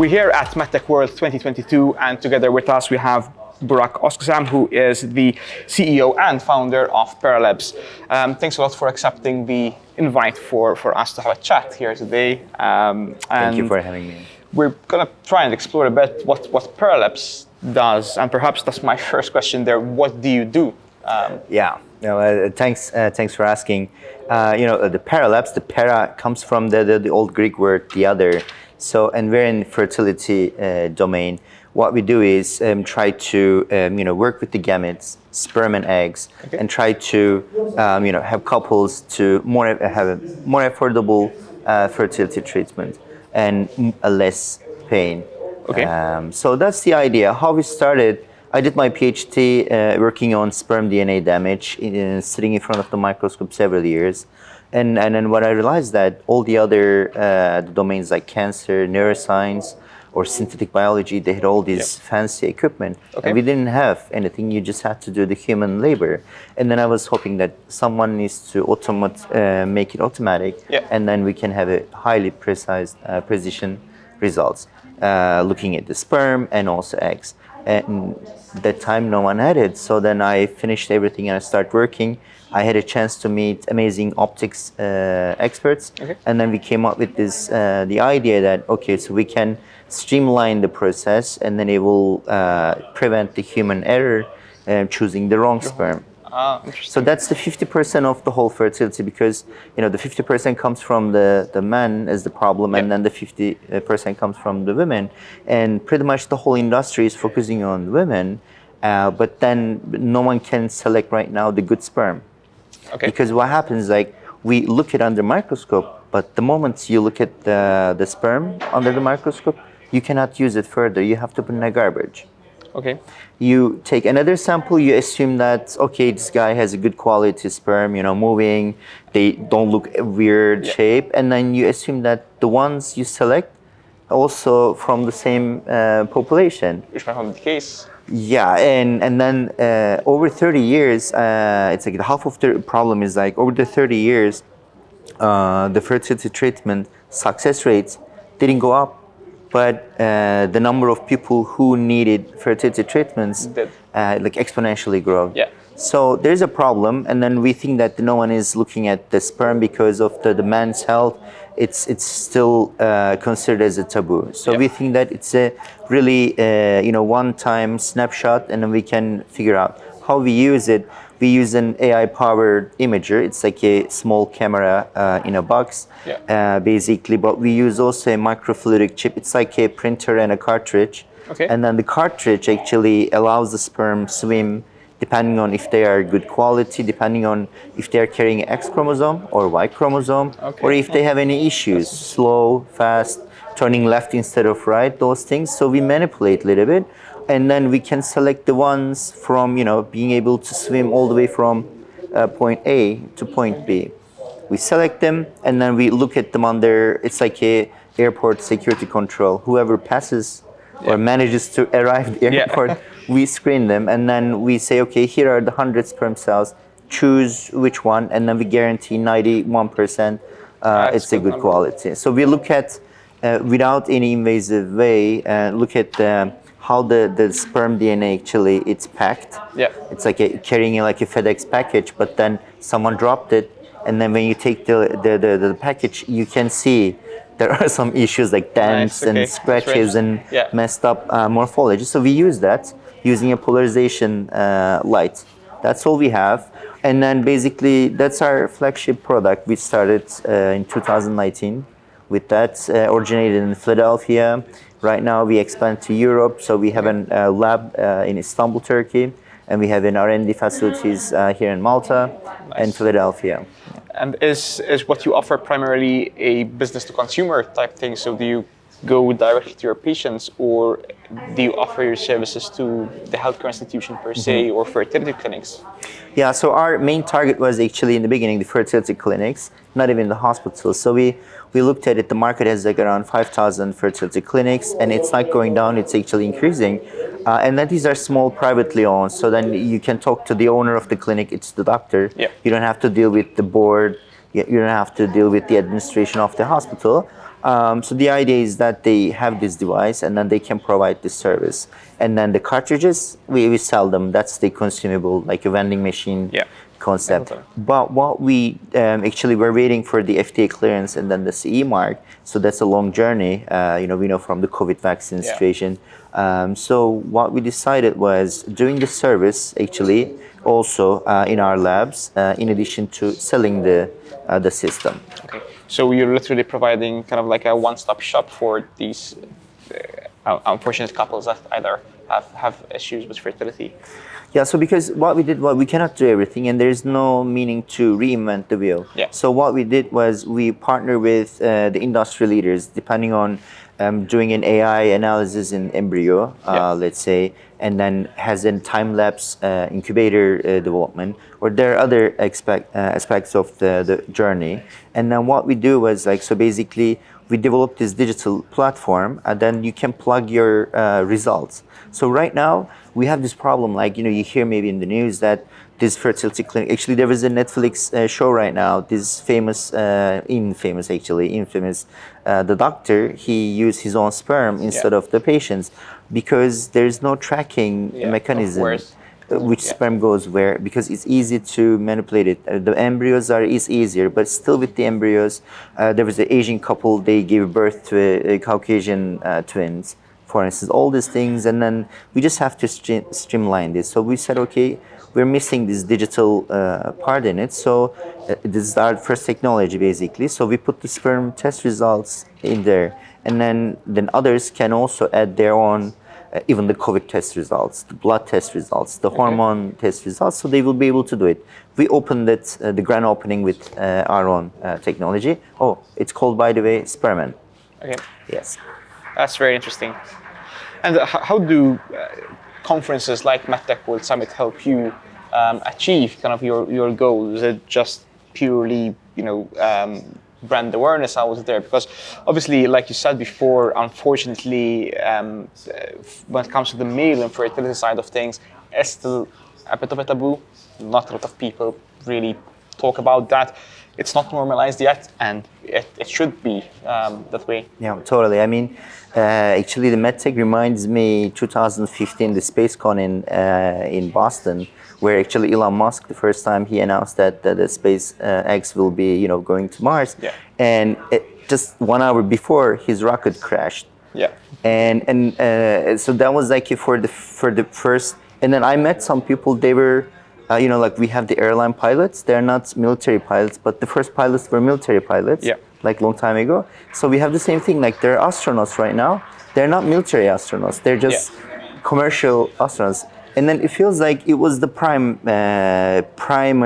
We're here at MedTech World 2022, and together with us we have Burak Özkösem, who is the CEO and founder of PeraLabs. Thanks a lot for accepting the invite for us to have a chat here today. Thank you for having me. We're going to try and explore a bit what PeraLabs does, and perhaps that's my first question there. What do you do? Thanks for asking. The PeraLabs, the para comes from the old Greek word, the other. So, and we're in fertility domain. What we do is try to work with the gametes, sperm and eggs, and try to have couples to have a more affordable fertility treatment and less pain. So that's the idea. How we started. I did my PhD working on sperm DNA damage, sitting in front of the microscope several years. And then what I realized that all the other domains like cancer, neuroscience, or synthetic biology, they had all these fancy equipment. And we didn't have anything, you just had to do the human labor. And then I was hoping that someone needs to make it automatic, and then we can have a highly precise precision results, looking at the sperm and also eggs. And that time no one had it, so then I finished everything and I started working. I had a chance to meet amazing optics experts, and then we came up with this the idea that so we can streamline the process, and then it will prevent the human error choosing the wrong sperm. So that's the 50% of the whole fertility, because the 50% comes from the man as the problem, and then the 50% comes from the women, and pretty much the whole industry is focusing on women, but then no one can select right now the good sperm. Because what happens, like, we look at under microscope, but the moment you look at the sperm under the microscope, you cannot use it further. You have to put in a garbage. You take another sample, you assume that, this guy has a good quality sperm, moving, they don't look weird shape, and then you assume that the ones you select also from the same population. Which might not be the case. Yeah, and then over 30 years, it's like half of the problem is like over the 30 years, the fertility treatment success rates didn't go up, but the number of people who needed fertility treatments like exponentially grow. So there's a problem, and then we think that no one is looking at the sperm because of the man's health. It's still considered as a taboo. So we think that it's a really one-time snapshot, and then we can figure out how we use it. We use an AI-powered imager. It's like a small camera in a box, basically. But we use also a microfluidic chip. It's like a printer and a cartridge. And then the cartridge actually allows the sperm swim, depending on if they are good quality, depending on if they are carrying X chromosome or Y chromosome, or if they have any issues, slow, fast, turning left instead of right, those things. So we manipulate a little bit, and then we can select the ones from, being able to swim all the way from point A to point B. We select them, and then we look at them under, it's like a airport security control. Whoever passes or manages to arrive at the airport, we screen them, and then we say, here are the 100 sperm cells, choose which one, and then we guarantee 91% it's a good quality. So we look at, without any invasive way, look at how the sperm DNA actually it's packed. It's like carrying like a FedEx package, but then someone dropped it, and then when you take the package, you can see there are some issues like dents and scratches and messed up morphology. So we use that using a polarization light. That's all we have. And then basically that's our flagship product. We started in 2019 with that, originated in Philadelphia. Right now we expand to Europe. So we have a lab in Istanbul, Turkey, and we have an R&D facilities here in Malta and Philadelphia. And is what you offer primarily a business to consumer type thing? So do you go directly to your patients, or do you offer your services to the healthcare institution per se, or fertility clinics? Yeah, so our main target was actually in the beginning the fertility clinics, not even the hospitals. So we looked at it, the market has like around 5,000 fertility clinics, and it's not going down, it's actually increasing. And then these are small, privately owned, so then you can talk to the owner of the clinic, it's the doctor. You don't have to deal with the board, you don't have to deal with the administration of the hospital. So the idea is that they have this device and then they can provide this service. And then the cartridges, we sell them. That's the consumable, like a vending machine concept. But what we actually we're waiting for the FDA clearance and then the CE mark. So that's a long journey. We know from the COVID vaccine situation. So what we decided was doing the service actually also in our labs, in addition to selling the system. Okay. So you're literally providing kind of like a one-stop shop for these unfortunate couples that either have issues with fertility. Yeah, so because what we did, we cannot do everything, and there's no meaning to reinvent the wheel. Yeah. So what we did was we partnered with the industry leaders, depending on doing an AI analysis in embryo, let's say, and then has a time-lapse incubator development, or there are other aspects of the journey. And then what we do was so basically we developed this digital platform, and then you can plug your results. So right now we have this problem, you hear maybe in the news that this fertility clinic, actually there was a Netflix show right now, this infamous, the doctor, he used his own sperm instead of the patient's, because there's no tracking mechanism which sperm goes where, because it's easy to manipulate it. The embryos is easier, but still with the embryos, there was an Asian couple, they gave birth to a Caucasian twins, for instance, all these things, and then we just have to streamline this. So we said, okay, we're missing this digital part in it. So this is our first technology, basically. So we put the sperm test results in there, and then others can also add their own, even the COVID test results, the blood test results, the hormone test results. So they will be able to do it. We opened it, the grand opening with our own technology. Oh, it's called, by the way, Sperman. Okay. Yes. That's very interesting. And how do conferences like MedTech World Summit help you achieve kind of your goals? Is it just purely, brand awareness out there? Because obviously, like you said before, unfortunately, when it comes to the male and fertility side of things, it's still a bit of a taboo. Not a lot of people really talk about that. It's not normalized yet, and it should be that way. Yeah, totally. I mean, actually, the MedTech reminds me 2015, the SpaceCon in Boston, where actually Elon Musk, the first time he announced that the SpaceX will be, going to Mars, and just 1 hour before his rocket crashed. Yeah. And so that was for the first, and then I met some people. They were. We have the airline pilots. They're not military pilots, but the first pilots were military pilots, long time ago. So we have the same thing. They're astronauts right now. They're not military astronauts. They're just commercial astronauts. And then it feels like it was the primer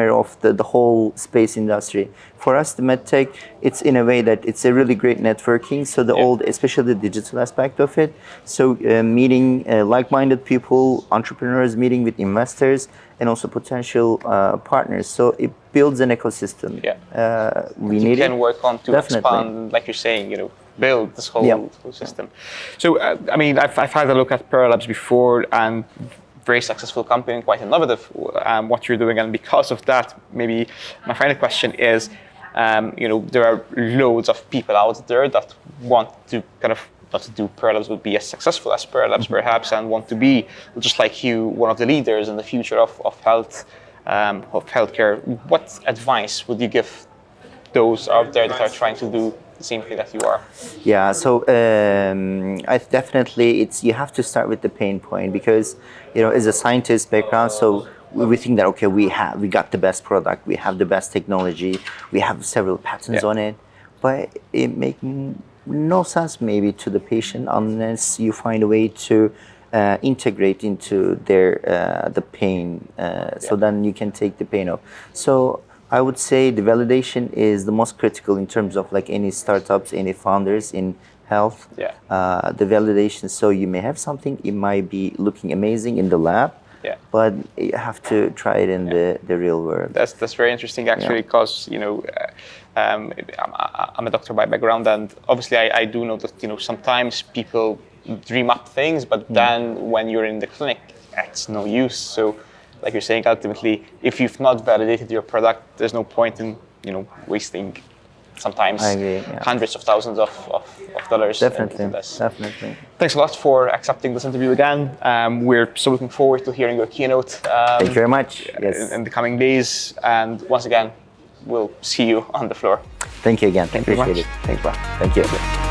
of the whole space industry. For us, the MedTech, it's in a way that it's a really great networking. So especially the digital aspect of it. So meeting like-minded people, entrepreneurs, meeting with investors, and also potential partners. So it builds an ecosystem. You can work on to expand, like you're saying, build this whole system. So, I've had a look at PeraLabs before, and very successful company, quite innovative, what you're doing. And because of that, maybe my final question is, there are loads of people out there that want to kind of not to do PeraLabs would be as successful as PeraLabs perhaps, and want to be, just like you, one of the leaders in the future of healthcare. What advice would you give those out there that are trying to do the same thing that you are? Yeah, so I definitely, you have to start with the pain point, because as a scientist background, so we think that we got the best product, we have the best technology, we have several patents on it, but it makes no sense maybe to the patient unless you find a way to integrate into the pain, so then you can take the pain off. So I would say the validation is the most critical in terms of any startups, any founders in health. The validation, so you may have something, it might be looking amazing in the lab, but you have to try it in the real world. That's very interesting, actually, because I'm a doctor by background, and obviously I do know that sometimes people dream up things, but then when you're in the clinic, it's no use. So, like you're saying, ultimately, if you've not validated your product, there's no point in wasting sometimes I agree, yeah. hundreds of thousands of dollars. Definitely, into this. definitely. Thanks a lot for accepting this interview again. We're so looking forward to hearing your keynote Thank you very much. Yes. in the coming days. And once again, we'll see you on the floor. Thank you again. Thank you very Appreciate much. it. Thanks, bro. Thank you.